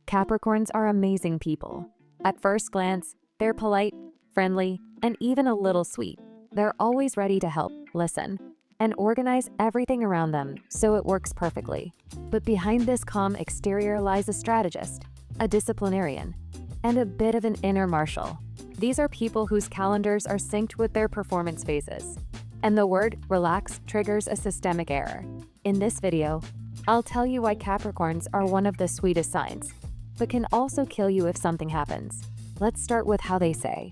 Capricorns are amazing people. At first glance, they're polite, friendly, and even a little sweet. They're always ready to help, listen, and organize everything around them so it works perfectly. But behind this calm exterior lies a strategist, a disciplinarian, and a bit of an inner marshal. These are people whose calendars are synced with their performance phases. And the word relax triggers a systemic error. In this video, I'll tell you why Capricorns are one of the sweetest signs, but can also kill you if something happens. Let's start with how they say,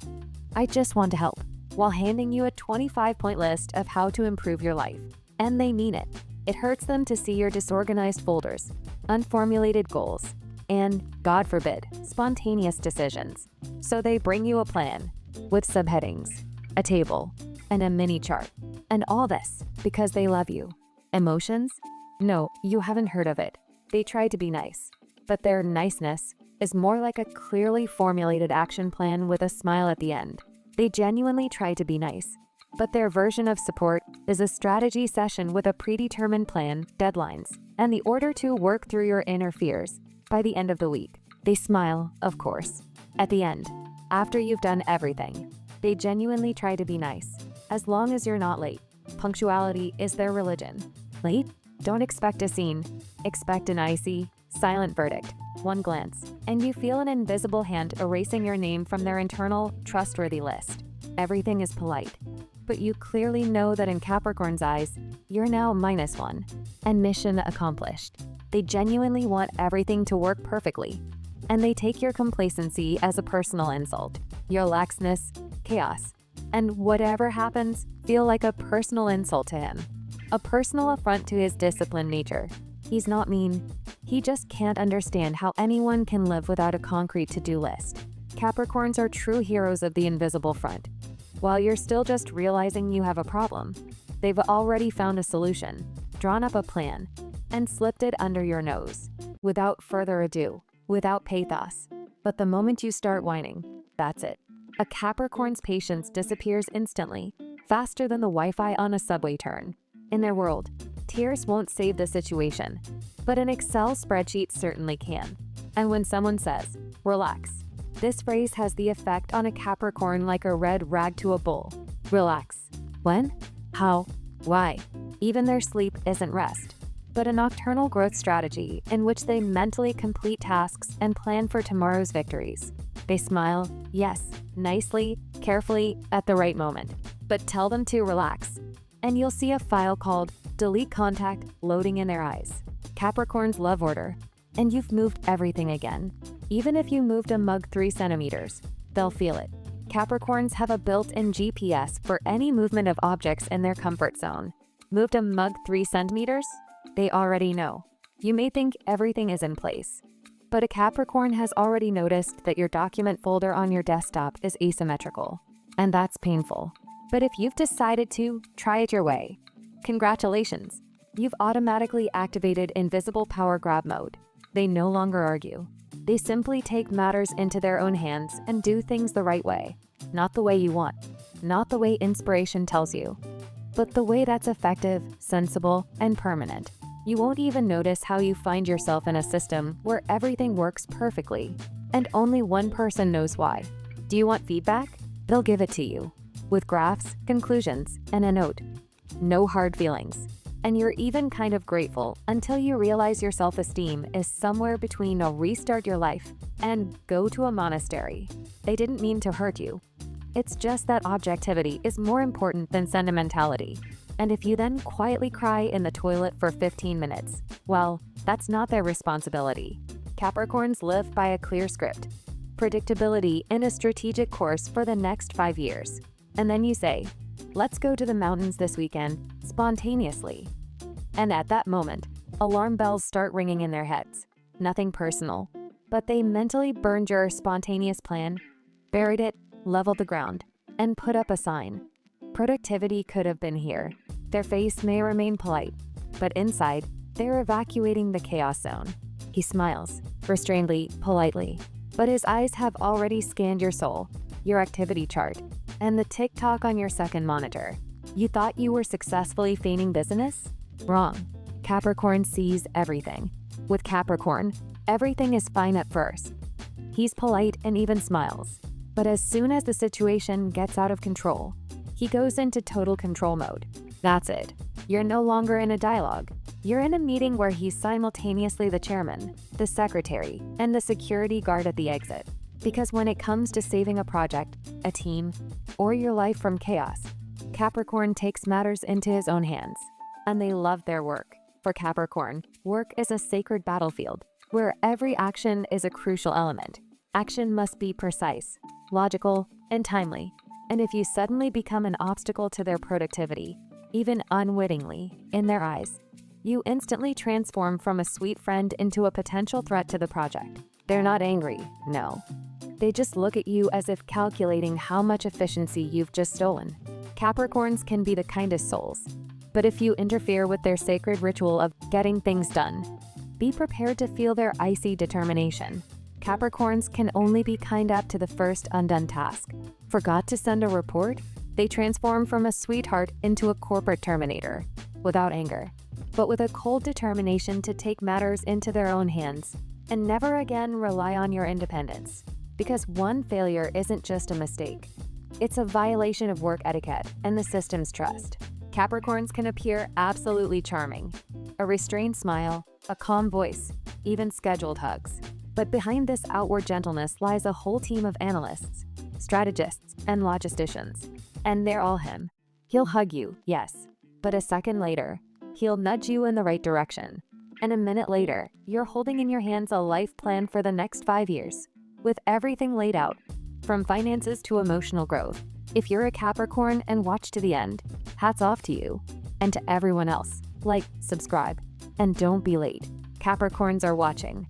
"I just want to help," while handing you a 25-point list of how to improve your life. And they mean it. It hurts them to see your disorganized folders, unformulated goals, and, God forbid, spontaneous decisions. So they bring you a plan, with subheadings, a table, and a mini chart. And all this because they love you. Emotions? No, you haven't heard of it. They try to be nice, but their niceness is more like a clearly formulated action plan with a smile at the end. They genuinely try to be nice, but their version of support is a strategy session with a predetermined plan, deadlines, and the order to work through your inner fears. By the end of the week, they smile, of course. At the end, after you've done everything, they genuinely try to be nice, as long as you're not late. Punctuality is their religion. Late? Don't expect a scene. Expect an icy, silent verdict. One glance, and you feel an invisible hand erasing your name from their internal, trustworthy list. Everything is polite, but you clearly know that in Capricorn's eyes, you're now -1, and mission accomplished. They genuinely want everything to work perfectly, and they take your complacency as a personal insult. Your laxness, chaos, and whatever happens feel like a personal insult to him. A personal affront to his disciplined nature. He's not mean. He just can't understand how anyone can live without a concrete to-do list. Capricorns are true heroes of the invisible front. While you're still just realizing you have a problem, they've already found a solution, drawn up a plan, and slipped it under your nose. Without further ado, without pathos. But the moment you start whining, that's it. A Capricorn's patience disappears instantly, faster than the Wi-Fi on a subway turn. In their world, tears won't save the situation, but an Excel spreadsheet certainly can. And when someone says, "Relax," this phrase has the effect on a Capricorn like a red rag to a bull. Relax. When? How? Why? Even their sleep isn't rest, but a nocturnal growth strategy in which they mentally complete tasks and plan for tomorrow's victories. They smile, yes, nicely, carefully, at the right moment, but tell them to relax, and you'll see a file called "Delete Contact" loading in their eyes. Capricorn's love order, and you've moved everything again. Even if you moved a mug 3 centimeters, they'll feel it. Capricorns have a built-in GPS for any movement of objects in their comfort zone. Moved a mug 3 centimeters? They already know. You may think everything is in place, but a Capricorn has already noticed that your document folder on your desktop is asymmetrical, and that's painful. But if you've decided to try it your way, congratulations, you've automatically activated invisible power grab mode. They no longer argue. They simply take matters into their own hands and do things the right way. Not the way you want, not the way inspiration tells you, but the way that's effective, sensible, and permanent. You won't even notice how you find yourself in a system where everything works perfectly, and only one person knows why. Do you want feedback? They'll give it to you, with graphs, conclusions, and a note. No hard feelings. And you're even kind of grateful until you realize your self-esteem is somewhere between a restart your life and go to a monastery. They didn't mean to hurt you. It's just that objectivity is more important than sentimentality. And if you then quietly cry in the toilet for 15 minutes, well, that's not their responsibility. Capricorns live by a clear script, predictability, and a strategic course for the next 5 years. And then you say, "Let's go to the mountains this weekend," spontaneously. And at that moment, alarm bells start ringing in their heads. Nothing personal, but they mentally burned your spontaneous plan, buried it, leveled the ground, and put up a sign. Productivity could have been here. Their face may remain polite, but inside, they're evacuating the chaos zone. He smiles, restrainedly, politely, but his eyes have already scanned your soul, your activity chart, and the tick-tock on your second monitor. You thought you were successfully feigning business? Wrong. Capricorn sees everything. With Capricorn, Everything is fine at first. He's polite and even smiles. But as soon as the situation gets out of control, he goes into total control mode. That's it. You're no longer in a dialogue. You're in a meeting where he's simultaneously the chairman, the secretary, and the security guard at the exit. Because when it comes to saving a project, a team, or your life from chaos, Capricorn takes matters into his own hands. And they love their work. For Capricorn, work is a sacred battlefield, where every action is a crucial element. Action must be precise, logical, and timely. And if you suddenly become an obstacle to their productivity, even unwittingly, in their eyes, you instantly transform from a sweet friend into a potential threat to the project. They're not angry, no. They just look at you as if calculating how much efficiency you've just stolen. Capricorns can be the kindest souls, but if you interfere with their sacred ritual of getting things done, be prepared to feel their icy determination. Capricorns can only be kind up to the first undone task. Forgot to send a report? They transform from a sweetheart into a corporate terminator, without anger, but with a cold determination to take matters into their own hands and never again rely on your independence. Because one failure isn't just a mistake. It's a violation of work etiquette and the system's trust. Capricorns can appear absolutely charming. A restrained smile, a calm voice, even scheduled hugs. But behind this outward gentleness lies a whole team of analysts, strategists, and logisticians. And they're all him. He'll hug you, yes, but a second later, he'll nudge you in the right direction. And a minute later, you're holding in your hands a life plan for the next 5 years, with everything laid out, from finances to emotional growth. If you're a Capricorn and watch to the end, hats off to you. And to everyone else, like, subscribe, and don't be late. Capricorns are watching.